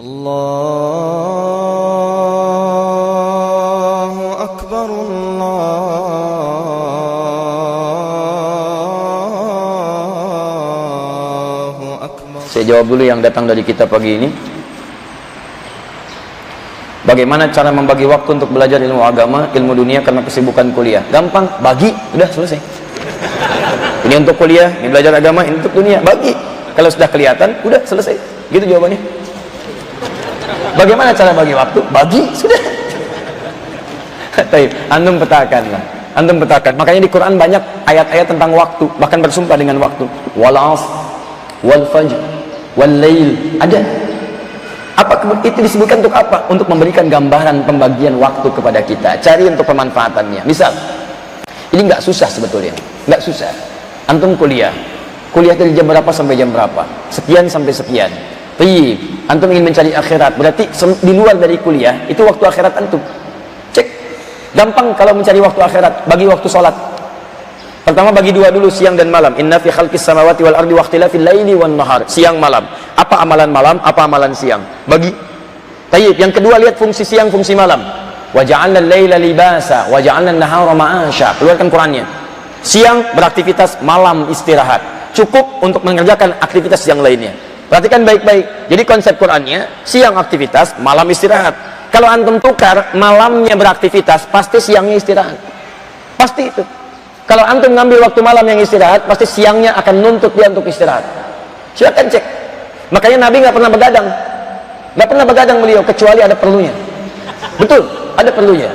Allahu Akbar, Allahu Akbar. Saya jawab dulu yang datang dari kita pagi ini. Bagaimana cara membagi waktu untuk belajar ilmu agama, ilmu dunia karena kesibukan kuliah? Gampang, bagi, udah selesai. Ini untuk kuliah, ini belajar agama, ini untuk dunia, bagi. Kalau sudah kelihatan, udah selesai. Gitu jawabannya. Bagaimana cara bagi waktu? Bagi, sudah. Tapi antum petakanlah. Antum petakan. Makanya di Quran banyak ayat-ayat tentang waktu, bahkan bersumpah dengan waktu. Wal 'ashr, wal fajr, wal lail. Ada. Apa itu disebutkan untuk apa? Untuk memberikan gambaran pembagian waktu kepada kita. Cari untuk pemanfaatannya. Misal, ini nggak susah sebetulnya, nggak susah. Antum kuliah dari jam berapa sampai jam berapa? Sekian sampai sekian. Tapi antum ingin mencari akhirat, berarti di luar dari kuliah itu waktu akhirat antum. Cek, gampang kalau mencari waktu akhirat. Bagi waktu sholat. Pertama bagi dua dulu, siang dan malam. Inna fi khalqis samawati wal ardi waqtilafil laili wan nahar. Siang malam. Apa amalan malam, apa amalan siang? Bagi. Tayyib. Yang kedua lihat fungsi siang, fungsi malam. Wa ja'alna al-laila libasa wa ja'alna an-nahara ma'asha. Keluarkan Qur'annya. Siang beraktivitas, malam istirahat. Cukup untuk mengerjakan aktivitas yang lainnya. Perhatikan baik-baik. Jadi konsep Qur'annya, siang aktivitas, malam istirahat. Kalau antum tukar, malamnya beraktivitas, pasti siangnya istirahat. Pasti itu. Kalau antum ngambil waktu malam yang istirahat, pasti siangnya akan nuntut dia untuk istirahat. Silakan cek. Makanya Nabi nggak pernah begadang. Nggak pernah begadang beliau, kecuali ada perlunya. Betul, ada perlunya.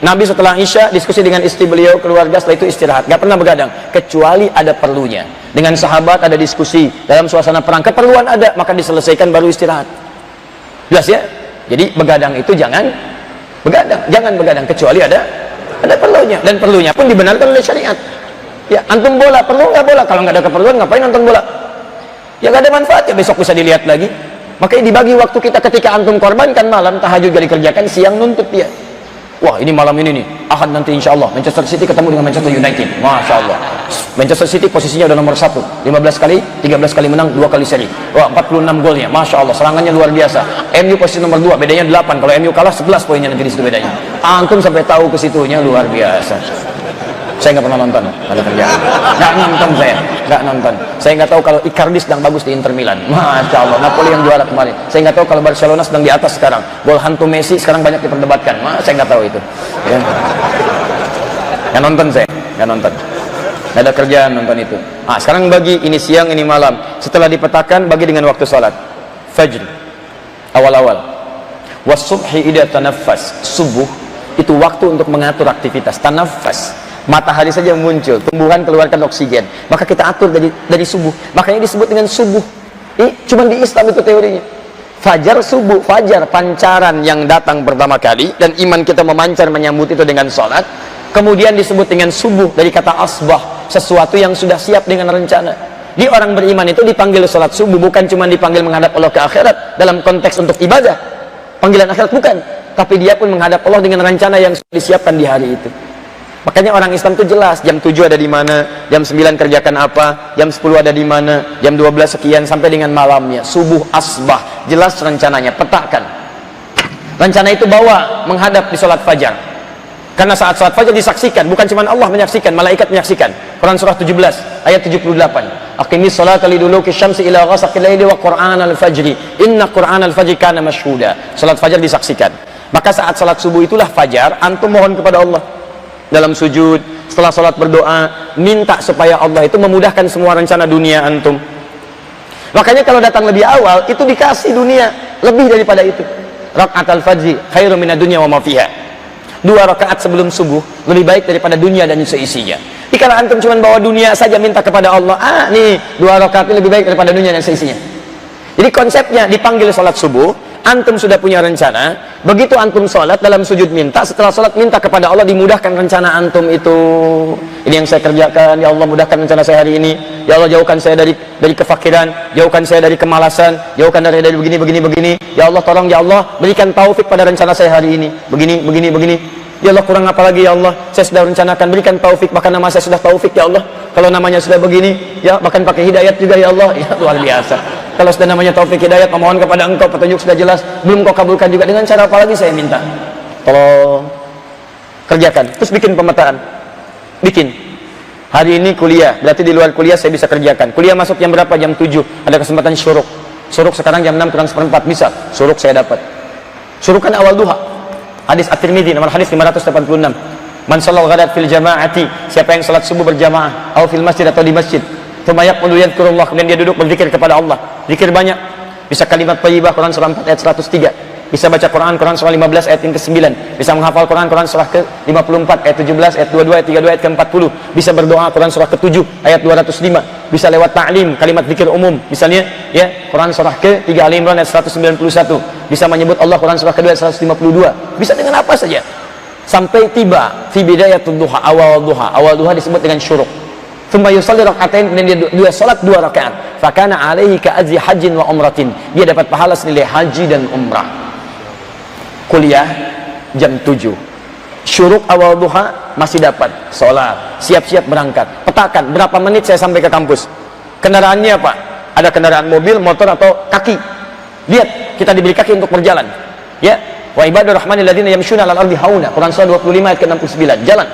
Nabi setelah Isya diskusi dengan istri beliau, keluarga, setelah itu istirahat. Nggak pernah begadang, kecuali ada perlunya. Dengan sahabat ada diskusi, dalam suasana perang, keperluan ada, maka diselesaikan baru istirahat. Jelas ya? Jadi begadang itu jangan begadang, kecuali ada perlunya, dan perlunya pun dibenarkan oleh syariat. Ya, antum bola, perlu nggak bola? Kalau nggak ada keperluan, ngapain nonton bola? Ya nggak ada manfaatnya, besok bisa dilihat lagi. Makanya dibagi waktu kita ketika antum korbankan malam, tahajud gak dikerjakan, siang nuntut dia. Wah, ini malam ini nih, Ahad nanti insya Allah Manchester City ketemu dengan Manchester United. Masya Allah, Manchester City posisinya udah nomor 1, 15 kali, 13 kali menang, 2 kali seri. Wah, 46 golnya, Masya Allah, serangannya luar biasa. MU posisi nomor 2, bedanya 8. Kalau MU kalah 11 poinnya nanti di situ bedanya. Antum sampai tahu ke situnya, luar biasa. Saya nggak pernah nonton, ada kerjaan. Nggak nonton saya nggak tahu kalau Icardi sedang bagus di Inter Milan. Masya Allah, Napoli yang juara kemarin. Saya nggak tahu kalau Barcelona sedang di atas sekarang. Gol hantu Messi sekarang banyak diperdebatkan. Saya nggak tahu itu. Ya. Nggak nonton saya, nggak nonton. Nggak ada kerjaan nonton itu. Sekarang bagi ini siang, ini malam. Setelah dipetakan, bagi dengan waktu sholat. Fajr, awal-awal. Wasubhi idza tanaffas. Subuh itu waktu untuk mengatur aktivitas. Tanaffas. Matahari saja muncul, tumbuhan keluarkan oksigen, maka kita atur dari subuh. Makanya disebut dengan subuh. Cuma di Islam itu teorinya. Fajar, subuh, fajar pancaran yang datang pertama kali, dan iman kita memancar menyambut itu dengan sholat. Kemudian disebut dengan subuh dari kata asbah, sesuatu yang sudah siap dengan rencana. Di orang beriman itu dipanggil sholat subuh, bukan cuma dipanggil menghadap Allah ke akhirat dalam konteks untuk ibadah, panggilan akhirat bukan, tapi dia pun menghadap Allah dengan rencana yang sudah disiapkan di hari itu. Makanya orang Islam itu jelas, jam 7 ada di mana, jam 9 kerjakan apa, jam 10 ada di mana, jam 12 sekian, sampai dengan malamnya. Subuh asbah, jelas rencananya, petakan. Rencana itu bawa menghadap di sholat fajar. Karena saat sholat fajar disaksikan, bukan cuma Allah menyaksikan, malaikat menyaksikan. Quran surah 17 ayat 78. Aqimis sholata liduluki syamsi ila ghasaqil laili wa qur'anal fajri. Inna qur'anal fajri kana mashhuda. Sholat fajar disaksikan. Maka saat sholat subuh itulah fajar, antum mohon kepada Allah. Dalam sujud, setelah sholat berdoa, minta supaya Allah itu memudahkan semua rencana dunia antum. Makanya kalau datang lebih awal, itu dikasih dunia lebih daripada itu. Raka'atul fajri khairum minad dunya wa ma fiha. 2 rakaat sebelum subuh lebih baik daripada dunia dan seisinya. Jadi kalau antum cuma bawa dunia saja minta kepada Allah, nih 2 rakaat lebih baik daripada dunia dan seisinya. Jadi konsepnya dipanggil sholat subuh, antum sudah punya rencana, begitu antum sholat dalam sujud minta, setelah sholat minta kepada Allah dimudahkan rencana antum itu. Ini yang saya kerjakan, ya Allah mudahkan rencana saya hari ini, ya Allah jauhkan saya dari kefakiran, jauhkan saya dari kemalasan, jauhkan dari begini, ya Allah tolong ya Allah berikan taufik pada rencana saya hari ini, begini. Ya Allah, kurang apa lagi ya Allah? Saya sudah rencanakan, berikan taufik, bahkan nama saya sudah taufik ya Allah. Kalau namanya sudah begini, ya bahkan pakai hidayat juga ya Allah. Ya luar biasa. Kalau sudah namanya taufik hidayat, memohon kepada Engkau, petunjuk sudah jelas, belum Kau kabulkan juga, dengan cara apa lagi saya minta? Tolong kerjakan. Terus bikin pemetaan. Bikin. Hari ini kuliah, berarti di luar kuliah saya bisa kerjakan. Kuliah masuk jam berapa? Jam 7. Ada kesempatan syuruk. Syuruk sekarang jam 6 kurang seperempat, bisa. Syuruk saya dapat. Syuruk kan awal duha. Hadis At-Tirmidzi nomor hadis 586. Man shallal ghadat fil jama'ati, siapa yang salat subuh berjamaah atau fil masjid atau di masjid, tsumma yaqulu yadhkurullah, kemudian dia duduk berzikir kepada Allah. Zikir banyak. Bisa kalimat thayyibah, Quran surah 4 ayat 103. Bisa baca Quran surah 15 ayat yang ke-9. Bisa menghafal Quran surah ke-54 ayat 17, ayat 22, ayat 32, ayat ke-40. Bisa berdoa Quran surah ke-7 ayat 205. Bisa lewat ta'lim, kalimat zikir umum. Misalnya ya, Quran surah ke-3 Ali Imran ayat 191. Bisa menyebut Allah Quran surah ke-2 ayat 152. Bisa dengan apa saja. Sampai tiba fi bidayatul duha, awal duha. Awal duha disebut dengan syuruk. Tsumma yusalli rak'atain, kemudian dia salat 2 rakaat. Fakana alaihi ka ajri hajjin wa umratin. Dia dapat pahala senilai haji dan umrah. Kuliah jam 7, syuruk awal duha masih dapat, sholat, siap-siap berangkat, petakan berapa menit saya sampai ke kampus, kendaraannya apa, ada kendaraan mobil, motor atau kaki, lihat kita diberi kaki untuk berjalan ya, wa ibadur rahmanil ladzina yamshuna 'alal ardi hauna, Quran surah 25 ayat ke-69, jalan.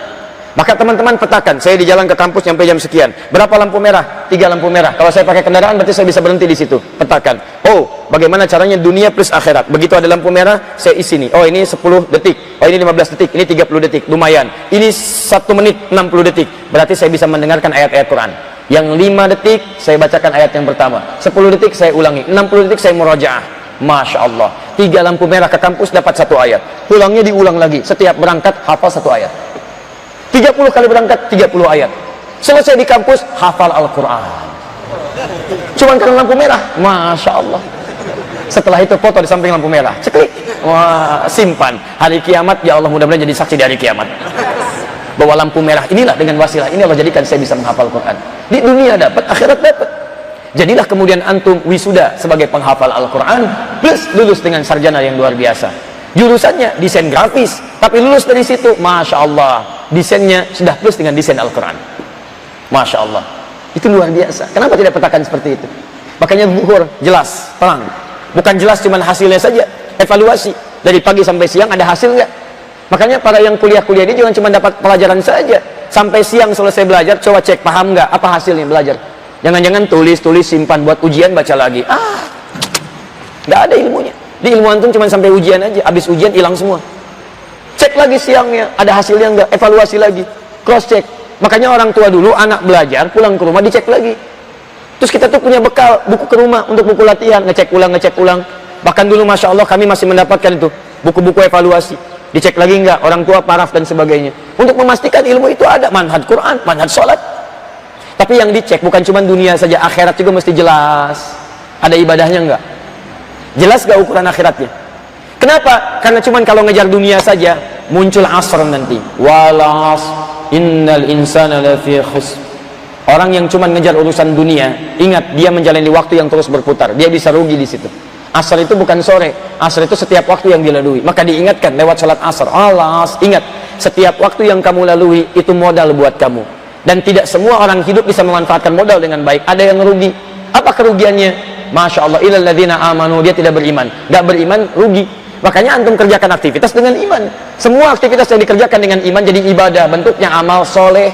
Maka teman-teman petakan, saya di jalan ke kampus sampai jam sekian, berapa lampu merah? 3 lampu merah. Kalau saya pakai kendaraan berarti saya bisa berhenti di situ. Petakan. Oh, bagaimana caranya dunia plus akhirat? Begitu ada lampu merah, saya isi nih. Oh, ini 10 detik. Oh, ini 15 detik. Ini 30 detik. Lumayan. Ini 1 menit 60 detik. Berarti saya bisa mendengarkan ayat-ayat Quran. Yang 5 detik saya bacakan ayat yang pertama. 10 detik saya ulangi. 60 detik saya murajaah. Masya Allah. 3 lampu merah ke kampus dapat 1 ayat. Pulangnya diulang lagi. Setiap berangkat hafal 1 ayat. 30 kali berangkat 30 ayat. Selesai di kampus hafal Al-Quran. Cuman karena lampu merah. Masya Allah. Setelah itu foto di samping lampu merah, ceklik. Wah, simpan. Hari kiamat ya Allah, mudah-mudahan jadi saksi dari kiamat. Bawa lampu merah inilah, dengan wasilah ini Allah jadikan saya bisa menghafal Quran. Di dunia dapat, akhirat dapat. Jadilah kemudian antum wisuda sebagai penghafal Al-Quran plus lulus dengan sarjana yang luar biasa. Jurusannya desain grafis, tapi lulus dari situ, Masya Allah, desainnya sudah plus dengan desain Al-Quran. Masya Allah, itu luar biasa. Kenapa tidak petakan seperti itu? Makanya zuhur jelas, terang. Bukan jelas cuman hasilnya saja, evaluasi. Dari pagi sampai siang ada hasil nggak? Makanya para yang kuliah-kuliah ini jangan cuma dapat pelajaran saja. Sampai siang selesai belajar, coba cek paham nggak apa hasilnya belajar. Jangan-jangan tulis, simpan buat ujian, baca lagi. Nggak ada ilmunya. Di ilmu antum cuma sampai ujian aja, habis ujian hilang semua. Cek lagi siangnya, ada hasilnya enggak, evaluasi lagi, cross check. Makanya orang tua dulu, anak belajar, pulang ke rumah dicek lagi. Terus kita tuh punya bekal, buku ke rumah untuk buku latihan, ngecek ulang. Bahkan dulu Masya Allah kami masih mendapatkan itu, buku-buku evaluasi. Dicek lagi enggak, orang tua paraf dan sebagainya. Untuk memastikan ilmu itu ada, manhaj Quran, manhaj sholat. Tapi yang dicek bukan cuma dunia saja, akhirat juga mesti jelas. Ada ibadahnya enggak? Jelas gak ukuran akhiratnya? Kenapa? Karena cuman kalau ngejar dunia saja muncul asr nanti. Walas innal insana lafi khusr. Orang yang cuman ngejar urusan dunia, ingat dia menjalani waktu yang terus berputar. Dia bisa rugi di situ. Asar itu bukan sore. Asar itu setiap waktu yang dilalui. Maka diingatkan lewat salat asar. Alas, ingat, setiap waktu yang kamu lalui itu modal buat kamu. Dan tidak semua orang hidup bisa memanfaatkan modal dengan baik. Ada yang rugi. Apa kerugiannya? Masya Allah, illal ladzina amanu, dia tidak beriman. Gak beriman, rugi. Makanya antum kerjakan aktivitas dengan iman. Semua aktivitas yang dikerjakan dengan iman jadi ibadah, bentuknya amal soleh.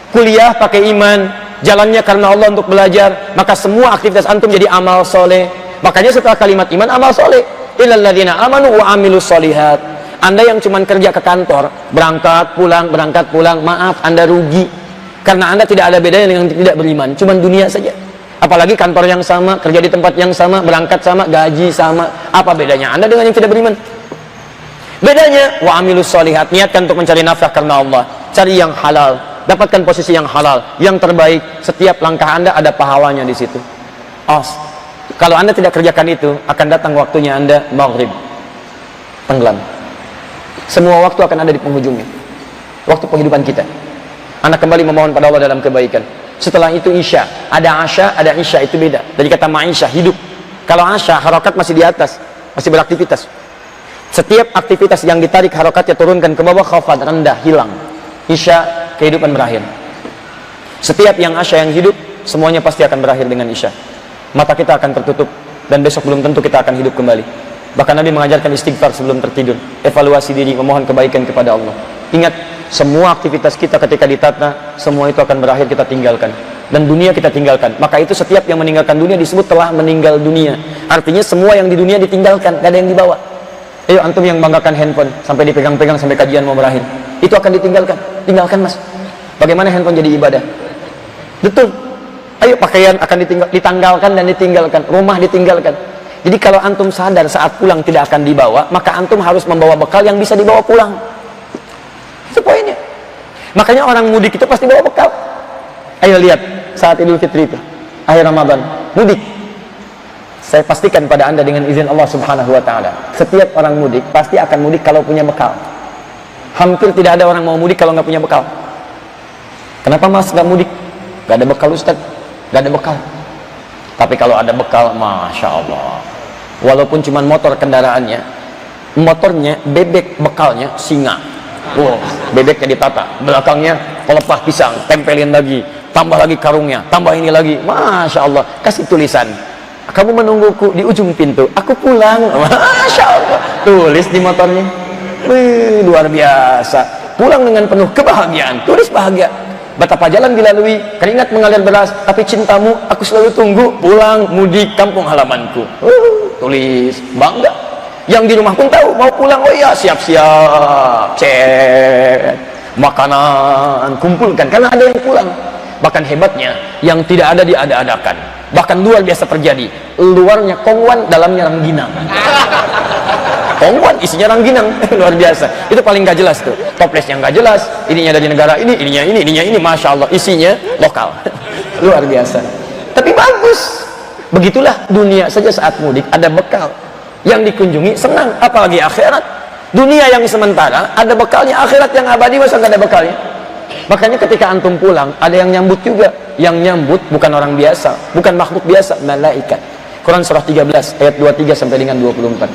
Kuliah pakai iman, jalannya karena Allah untuk belajar, maka semua aktivitas antum jadi amal soleh. Makanya setelah kalimat iman, amal soleh. Illal ladzina amanu wa amilus solihat. Anda yang cuma kerja ke kantor, berangkat pulang, maaf, Anda rugi. Karena Anda tidak ada bedanya dengan tidak beriman, cuma dunia saja. Apalagi kantor yang sama, kerja di tempat yang sama, berangkat sama, gaji sama. Apa bedanya Anda dengan yang tidak beriman? Bedanya, wa amilus solihat, niatkan untuk mencari nafkah karena Allah. Cari yang halal, dapatkan posisi yang halal, yang terbaik. Setiap langkah Anda ada pahalanya di situ. Kalau Anda tidak kerjakan itu, akan datang waktunya Anda maghrib, tenggelam. Semua waktu akan ada di penghujungnya. Waktu penghidupan kita. Anda kembali memohon pada Allah dalam kebaikan. Setelah itu isya, ada asya, ada isya, itu beda. Dari kata ma'isya, hidup. Kalau asya, harokat masih di atas, masih beraktivitas. Setiap aktivitas yang ditarik harokatnya turunkan ke bawah, khafad, rendah, hilang. Isya, kehidupan berakhir. Setiap yang asya, yang hidup, semuanya pasti akan berakhir dengan isya. Mata kita akan tertutup, dan besok belum tentu kita akan hidup kembali. Bahkan Nabi mengajarkan istighfar sebelum tertidur, evaluasi diri, memohon kebaikan kepada Allah. Ingat, semua aktivitas kita ketika ditata, semua itu akan berakhir, kita tinggalkan. Dan dunia kita tinggalkan. Maka itu setiap yang meninggalkan dunia disebut telah meninggal dunia. Artinya semua yang di dunia ditinggalkan, gak ada yang dibawa. Ayo antum yang banggakan handphone sampai dipegang-pegang sampai kajian mau berakhir, itu akan ditinggalkan. Tinggalkan mas. Bagaimana handphone jadi ibadah? Betul. Ayo pakaian akan ditanggalkan dan ditinggalkan, rumah ditinggalkan. Jadi kalau antum sadar saat pulang tidak akan dibawa, maka antum harus membawa bekal yang bisa dibawa pulang. Itu poinnya. Makanya orang mudik itu pasti bawa bekal. Ayo lihat saat Idul Fitri itu, akhir Ramadan, mudik. Saya pastikan pada anda dengan izin Allah subhanahu wa ta'ala, setiap orang mudik pasti akan mudik kalau punya bekal. Hampir tidak ada orang mau mudik kalau nggak punya bekal. Kenapa mas nggak mudik? Nggak ada bekal Ustaz, nggak ada bekal. Tapi kalau ada bekal, Masya Allah, walaupun cuma motor kendaraannya, motornya bebek, bekalnya singa. Wow, bebeknya ditata, belakangnya pelepah pisang, tempelin lagi, tambah lagi karungnya, tambah ini lagi, Masya Allah. Kasih tulisan, kamu menungguku di ujung pintu, aku pulang. Masya Allah, tulis di motornya. Wih, luar biasa. Pulang dengan penuh kebahagiaan, tulis bahagia. Betapa jalan dilalui, keringat mengalir deras, tapi cintamu aku selalu tunggu. Pulang mudik kampung halamanku. Tulis bangga. Yang di rumah pun tahu mau pulang. Oh iya, siap-siap, cek makanan, kumpulkan, karena ada yang pulang. Bahkan hebatnya, yang tidak ada diada-adakan. Bahkan luar biasa terjadi, luarnya kongwan, dalamnya rangginang. Kongwan isinya rangginang. Luar biasa. Itu paling gak jelas tuh, toplesnya gak jelas, ininya dari negara ini, ininya ini, Masya Allah, isinya lokal. Luar biasa. Tapi bagus. Begitulah dunia saja saat mudik, ada bekal yang dikunjungi, senang. Apalagi akhirat, dunia yang sementara ada bekalnya, akhirat yang abadi masa gak ada bekalnya. Makanya ketika antum pulang, ada yang nyambut juga. Yang nyambut bukan orang biasa, bukan makhluk biasa, malaikat. Quran surah 13 ayat 23 sampai dengan 24.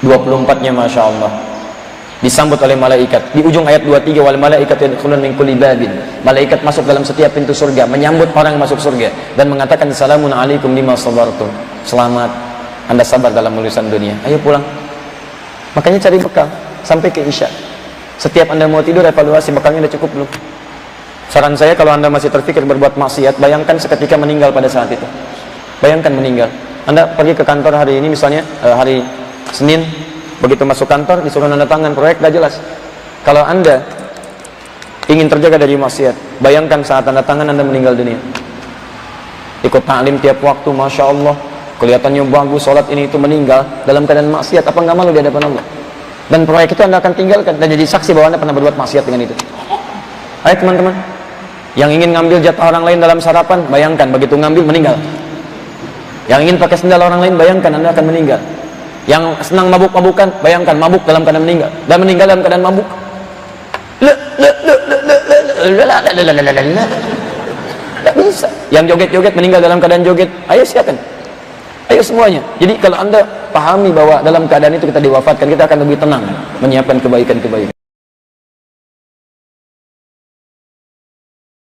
24-nya Masya Allah disambut oleh malaikat. Di ujung ayat 23, wal malaikat yadkhulun min kulli babin, malaikat masuk dalam setiap pintu surga, menyambut orang yang masuk surga dan mengatakan salamun alaikum lima sabartum, selamat anda sabar dalam urusan dunia. Ayo pulang. Makanya cari bekal sampai ke isya. Setiap anda mau tidur, evaluasi bekalnya udah cukup belum. Saran saya, kalau anda masih terpikir berbuat maksiat, bayangkan seketika meninggal pada saat itu. Bayangkan meninggal. Anda pergi ke kantor hari ini misalnya, hari Senin, begitu masuk kantor disuruh tanda tangan proyek, gak jelas. Kalau anda ingin terjaga dari maksiat, bayangkan saat tanda tangan anda meninggal dunia. Ikut ta'lim tiap waktu, Masya Allah, kelihatannya bagus, sholat ini itu, meninggal dalam keadaan maksiat, apa nggak malu di hadapan Allah? Dan proyek itu anda akan tinggalkan dan jadi saksi bahwa anda pernah berbuat maksiat dengan itu. Ayo teman-teman, yang ingin ngambil jatah orang lain dalam sarapan, bayangkan begitu ngambil meninggal. Yang ingin pakai sendal orang lain, bayangkan anda akan meninggal. Yang senang mabuk-mabukan, bayangkan mabuk dalam keadaan meninggal, dan meninggal dalam keadaan mabuk. Tidak bisa. Yang joget-joget meninggal dalam keadaan joget. Ayo silakan. Ayo semuanya. Jadi kalau anda pahami bahwa dalam keadaan itu kita diwafatkan, kita akan lebih tenang menyiapkan kebaikan-kebaikan.